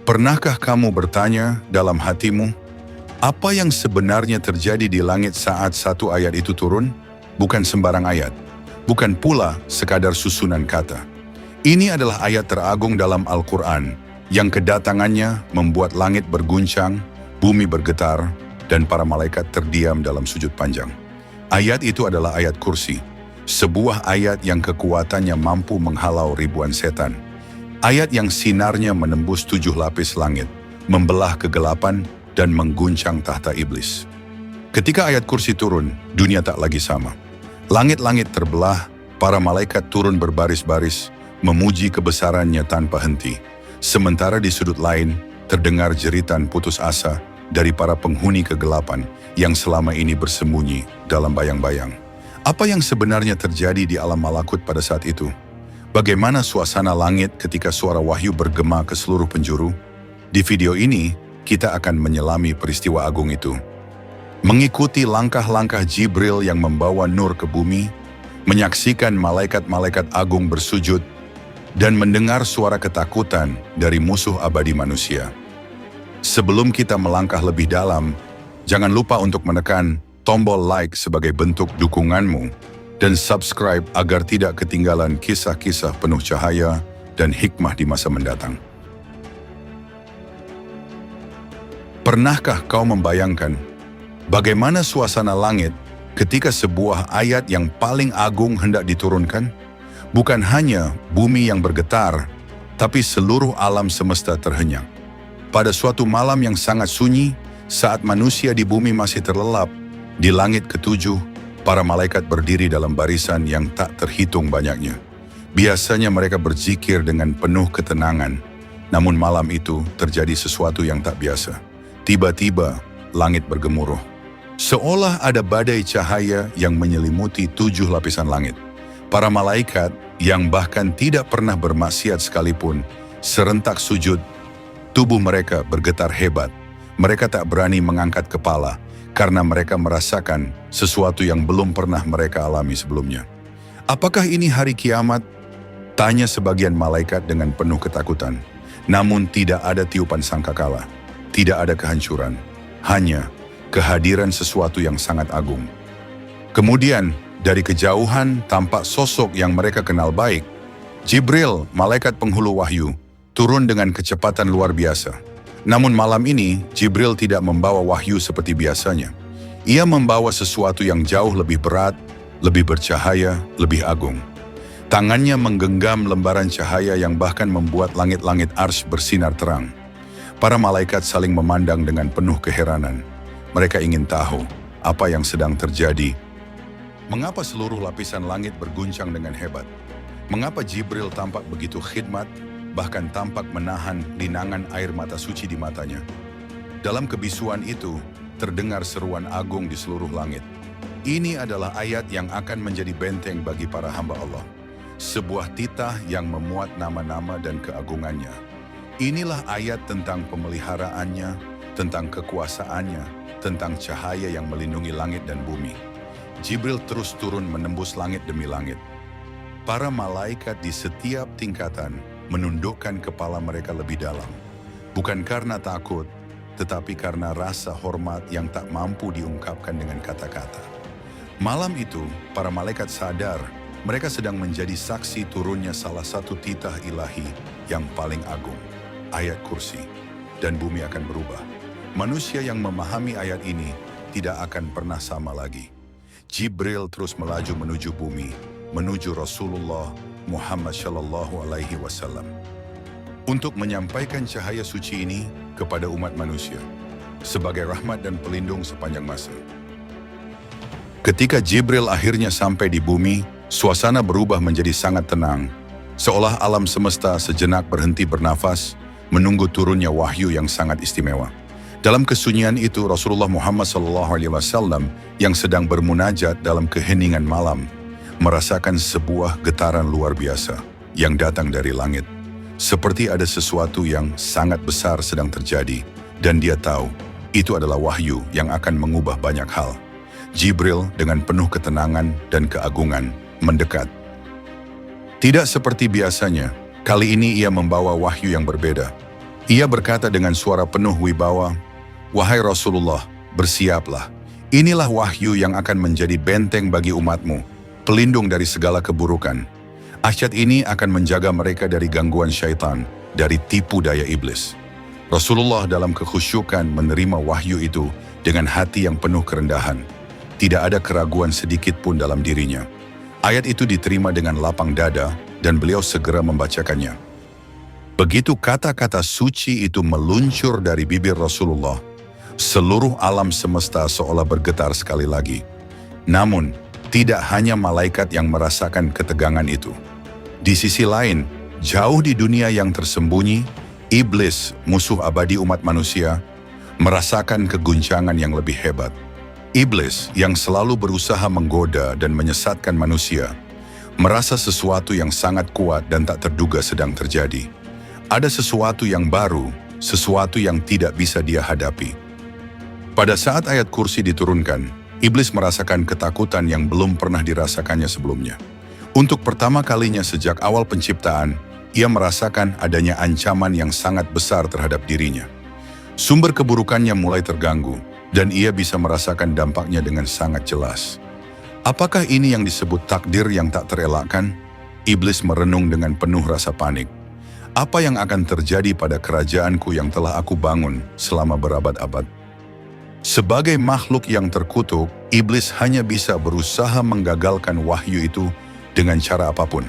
Pernahkah kamu bertanya dalam hatimu, apa yang sebenarnya terjadi di langit saat satu ayat itu turun? Bukan sembarang ayat, bukan pula sekadar susunan kata. Ini adalah ayat teragung dalam Al-Quran, yang kedatangannya membuat langit berguncang, bumi bergetar, dan para malaikat terdiam dalam sujud panjang. Ayat itu adalah ayat kursi, sebuah ayat yang kekuatannya mampu menghalau ribuan setan. Ayat yang sinarnya menembus 7 lapis langit, membelah kegelapan dan mengguncang tahta iblis. Ketika ayat kursi turun, dunia tak lagi sama. Langit-langit terbelah, para malaikat turun berbaris-baris, memuji kebesarannya tanpa henti. Sementara di sudut lain, terdengar jeritan putus asa dari para penghuni kegelapan yang selama ini bersembunyi dalam bayang-bayang. Apa yang sebenarnya terjadi di alam malakut pada saat itu? Bagaimana suasana langit ketika suara wahyu bergema ke seluruh penjuru? Di video ini, kita akan menyelami peristiwa agung itu. Mengikuti langkah-langkah Jibril yang membawa nur ke bumi, menyaksikan malaikat-malaikat agung bersujud, dan mendengar suara ketakutan dari musuh abadi manusia. Sebelum kita melangkah lebih dalam, jangan lupa untuk menekan tombol like sebagai bentuk dukunganmu, dan subscribe agar tidak ketinggalan kisah-kisah penuh cahaya dan hikmah di masa mendatang. Pernahkah kau membayangkan bagaimana suasana langit ketika sebuah ayat yang paling agung hendak diturunkan? Bukan hanya bumi yang bergetar, tapi seluruh alam semesta terhenyak. Pada suatu malam yang sangat sunyi, saat manusia di bumi masih terlelap, di langit ketujuh, para malaikat berdiri dalam barisan yang tak terhitung banyaknya. Biasanya mereka berzikir dengan penuh ketenangan, namun malam itu terjadi sesuatu yang tak biasa. Tiba-tiba, langit bergemuruh. Seolah ada badai cahaya yang menyelimuti 7 lapisan langit. Para malaikat yang bahkan tidak pernah bermaksiat sekalipun, serentak sujud. Tubuh mereka bergetar hebat. Mereka tak berani mengangkat kepala, karena mereka merasakan sesuatu yang belum pernah mereka alami sebelumnya. Apakah ini hari kiamat? Tanya sebagian malaikat dengan penuh ketakutan. Namun tidak ada tiupan sangkakala, tidak ada kehancuran, hanya kehadiran sesuatu yang sangat agung. Kemudian, dari kejauhan tampak sosok yang mereka kenal baik. Jibril, malaikat penghulu wahyu, turun dengan kecepatan luar biasa. Namun malam ini, Jibril tidak membawa wahyu seperti biasanya. Ia membawa sesuatu yang jauh lebih berat, lebih bercahaya, lebih agung. Tangannya menggenggam lembaran cahaya yang bahkan membuat langit-langit arsy bersinar terang. Para malaikat saling memandang dengan penuh keheranan. Mereka ingin tahu apa yang sedang terjadi. Mengapa seluruh lapisan langit berguncang dengan hebat? Mengapa Jibril tampak begitu khidmat, bahkan tampak menahan linangan air mata suci di matanya? Dalam kebisuan itu, terdengar seruan agung di seluruh langit. Ini adalah ayat yang akan menjadi benteng bagi para hamba Allah. Sebuah titah yang memuat nama-nama dan keagungannya. Inilah ayat tentang pemeliharaannya, tentang kekuasaannya, tentang cahaya yang melindungi langit dan bumi. Jibril terus turun menembus langit demi langit. Para malaikat di setiap tingkatan menundukkan kepala mereka lebih dalam. Bukan karena takut, tetapi karena rasa hormat yang tak mampu diungkapkan dengan kata-kata. Malam itu, para malaikat sadar mereka sedang menjadi saksi turunnya salah satu titah ilahi yang paling agung, ayat kursi, dan bumi akan berubah. Manusia yang memahami ayat ini tidak akan pernah sama lagi. Jibril terus melaju menuju bumi, menuju Rasulullah Muhammad Shallallahu Alaihi Wasallam untuk menyampaikan cahaya suci ini kepada umat manusia sebagai rahmat dan pelindung sepanjang masa. Ketika Jibril akhirnya sampai di bumi, suasana berubah menjadi sangat tenang, seolah alam semesta sejenak berhenti bernafas, menunggu turunnya wahyu yang sangat istimewa. Dalam kesunyian itu, Rasulullah Muhammad SAW yang sedang bermunajat dalam keheningan malam, merasakan sebuah getaran luar biasa yang datang dari langit. Seperti ada sesuatu yang sangat besar sedang terjadi, dan dia tahu itu adalah wahyu yang akan mengubah banyak hal. Jibril dengan penuh ketenangan dan keagungan mendekat. Tidak seperti biasanya, kali ini ia membawa wahyu yang berbeda. Ia berkata dengan suara penuh wibawa, "Wahai Rasulullah, bersiaplah. Inilah wahyu yang akan menjadi benteng bagi umatmu, pelindung dari segala keburukan. Ayat ini akan menjaga mereka dari gangguan syaitan, dari tipu daya iblis." Rasulullah dalam kekhusyukan menerima wahyu itu dengan hati yang penuh kerendahan. Tidak ada keraguan sedikit pun dalam dirinya. Ayat itu diterima dengan lapang dada dan beliau segera membacakannya. Begitu kata-kata suci itu meluncur dari bibir Rasulullah, seluruh alam semesta seolah bergetar sekali lagi. Namun, tidak hanya malaikat yang merasakan ketegangan itu. Di sisi lain, jauh di dunia yang tersembunyi, iblis, musuh abadi umat manusia, merasakan keguncangan yang lebih hebat. Iblis yang selalu berusaha menggoda dan menyesatkan manusia, merasa sesuatu yang sangat kuat dan tak terduga sedang terjadi. Ada sesuatu yang baru, sesuatu yang tidak bisa dia hadapi. Pada saat ayat kursi diturunkan, iblis merasakan ketakutan yang belum pernah dirasakannya sebelumnya. Untuk pertama kalinya sejak awal penciptaan, ia merasakan adanya ancaman yang sangat besar terhadap dirinya. Sumber keburukannya mulai terganggu, dan ia bisa merasakan dampaknya dengan sangat jelas. Apakah ini yang disebut takdir yang tak terelakkan? Iblis merenung dengan penuh rasa panik. Apa yang akan terjadi pada kerajaanku yang telah aku bangun selama berabad-abad? Sebagai makhluk yang terkutuk, iblis hanya bisa berusaha menggagalkan wahyu itu dengan cara apapun.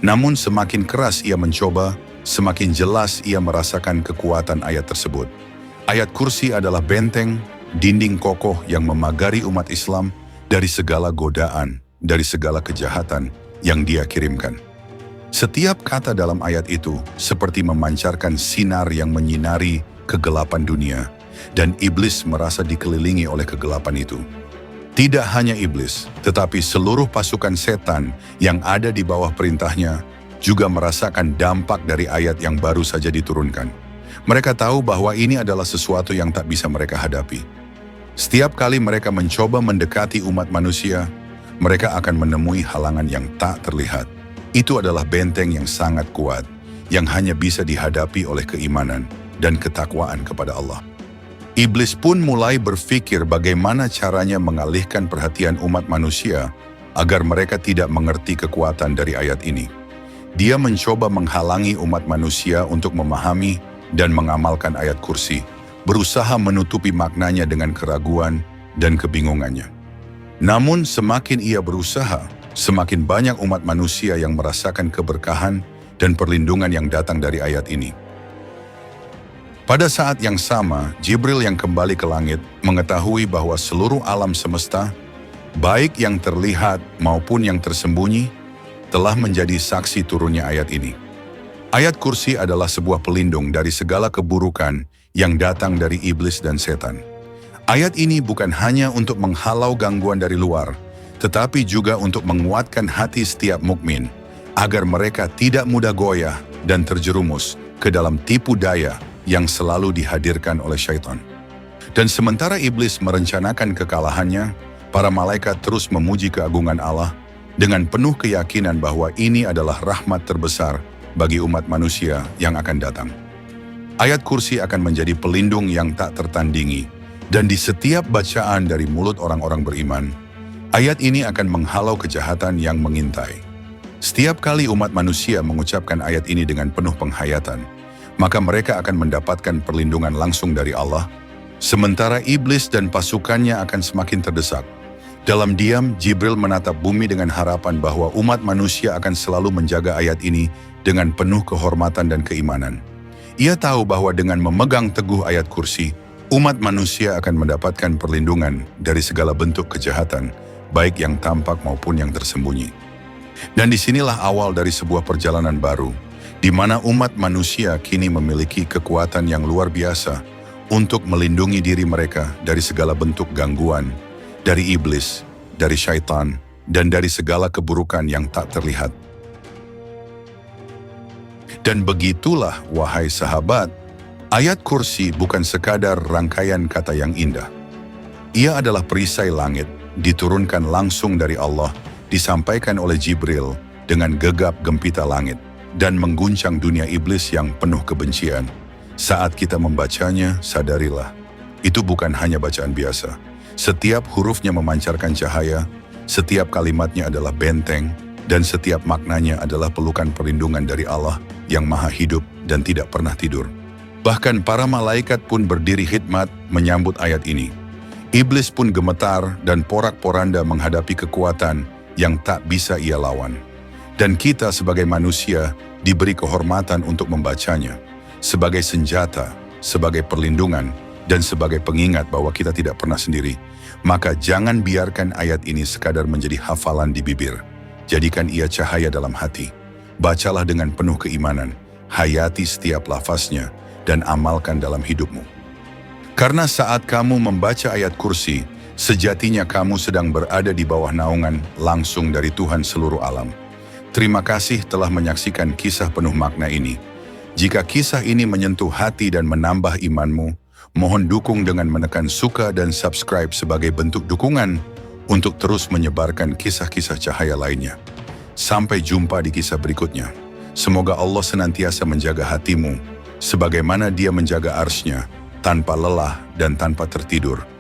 Namun semakin keras ia mencoba, semakin jelas ia merasakan kekuatan ayat tersebut. Ayat kursi adalah benteng, dinding kokoh yang memagari umat Islam dari segala godaan, dari segala kejahatan yang dia kirimkan. Setiap kata dalam ayat itu seperti memancarkan sinar yang menyinari kegelapan dunia, dan iblis merasa dikelilingi oleh kegelapan itu. Tidak hanya iblis, tetapi seluruh pasukan setan yang ada di bawah perintahnya juga merasakan dampak dari ayat yang baru saja diturunkan. Mereka tahu bahwa ini adalah sesuatu yang tak bisa mereka hadapi. Setiap kali mereka mencoba mendekati umat manusia, mereka akan menemui halangan yang tak terlihat. Itu adalah benteng yang sangat kuat, yang hanya bisa dihadapi oleh keimanan dan ketakwaan kepada Allah. Iblis pun mulai berpikir bagaimana caranya mengalihkan perhatian umat manusia agar mereka tidak mengerti kekuatan dari ayat ini. Dia mencoba menghalangi umat manusia untuk memahami dan mengamalkan ayat kursi, berusaha menutupi maknanya dengan keraguan dan kebingungannya. Namun semakin ia berusaha, semakin banyak umat manusia yang merasakan keberkahan dan perlindungan yang datang dari ayat ini. Pada saat yang sama, Jibril yang kembali ke langit mengetahui bahwa seluruh alam semesta, baik yang terlihat maupun yang tersembunyi, telah menjadi saksi turunnya ayat ini. Ayat kursi adalah sebuah pelindung dari segala keburukan yang datang dari iblis dan setan. Ayat ini bukan hanya untuk menghalau gangguan dari luar, tetapi juga untuk menguatkan hati setiap mukmin agar mereka tidak mudah goyah dan terjerumus ke dalam tipu daya yang selalu dihadirkan oleh syaitan. Dan sementara iblis merencanakan kekalahannya, para malaikat terus memuji keagungan Allah dengan penuh keyakinan bahwa ini adalah rahmat terbesar bagi umat manusia yang akan datang. Ayat kursi akan menjadi pelindung yang tak tertandingi, dan di setiap bacaan dari mulut orang-orang beriman, ayat ini akan menghalau kejahatan yang mengintai. Setiap kali umat manusia mengucapkan ayat ini dengan penuh penghayatan, maka mereka akan mendapatkan perlindungan langsung dari Allah, sementara iblis dan pasukannya akan semakin terdesak. Dalam diam, Jibril menatap bumi dengan harapan bahwa umat manusia akan selalu menjaga ayat ini dengan penuh kehormatan dan keimanan. Ia tahu bahwa dengan memegang teguh ayat kursi, umat manusia akan mendapatkan perlindungan dari segala bentuk kejahatan, baik yang tampak maupun yang tersembunyi. Dan disinilah awal dari sebuah perjalanan baru, di mana umat manusia kini memiliki kekuatan yang luar biasa untuk melindungi diri mereka dari segala bentuk gangguan, dari iblis, dari syaitan, dan dari segala keburukan yang tak terlihat. Dan begitulah, wahai sahabat, ayat kursi bukan sekadar rangkaian kata yang indah. Ia adalah perisai langit, diturunkan langsung dari Allah, disampaikan oleh Jibril dengan gegap gempita langit, dan mengguncang dunia iblis yang penuh kebencian. Saat kita membacanya, sadarilah, itu bukan hanya bacaan biasa. Setiap hurufnya memancarkan cahaya, setiap kalimatnya adalah benteng, dan setiap maknanya adalah pelukan perlindungan dari Allah yang maha hidup dan tidak pernah tidur. Bahkan para malaikat pun berdiri khidmat menyambut ayat ini. Iblis pun gemetar dan porak-poranda menghadapi kekuatan yang tak bisa ia lawan. Dan kita sebagai manusia diberi kehormatan untuk membacanya, sebagai senjata, sebagai perlindungan, dan sebagai pengingat bahwa kita tidak pernah sendiri. Maka jangan biarkan ayat ini sekadar menjadi hafalan di bibir. Jadikan ia cahaya dalam hati. Bacalah dengan penuh keimanan, hayati setiap lafaznya, dan amalkan dalam hidupmu. Karena saat kamu membaca ayat kursi, sejatinya kamu sedang berada di bawah naungan langsung dari Tuhan seluruh alam. Terima kasih telah menyaksikan kisah penuh makna ini. Jika kisah ini menyentuh hati dan menambah imanmu, mohon dukung dengan menekan suka dan subscribe sebagai bentuk dukungan untuk terus menyebarkan kisah-kisah cahaya lainnya. Sampai jumpa di kisah berikutnya. Semoga Allah senantiasa menjaga hatimu, sebagaimana Dia menjaga arsy-Nya, tanpa lelah dan tanpa tertidur.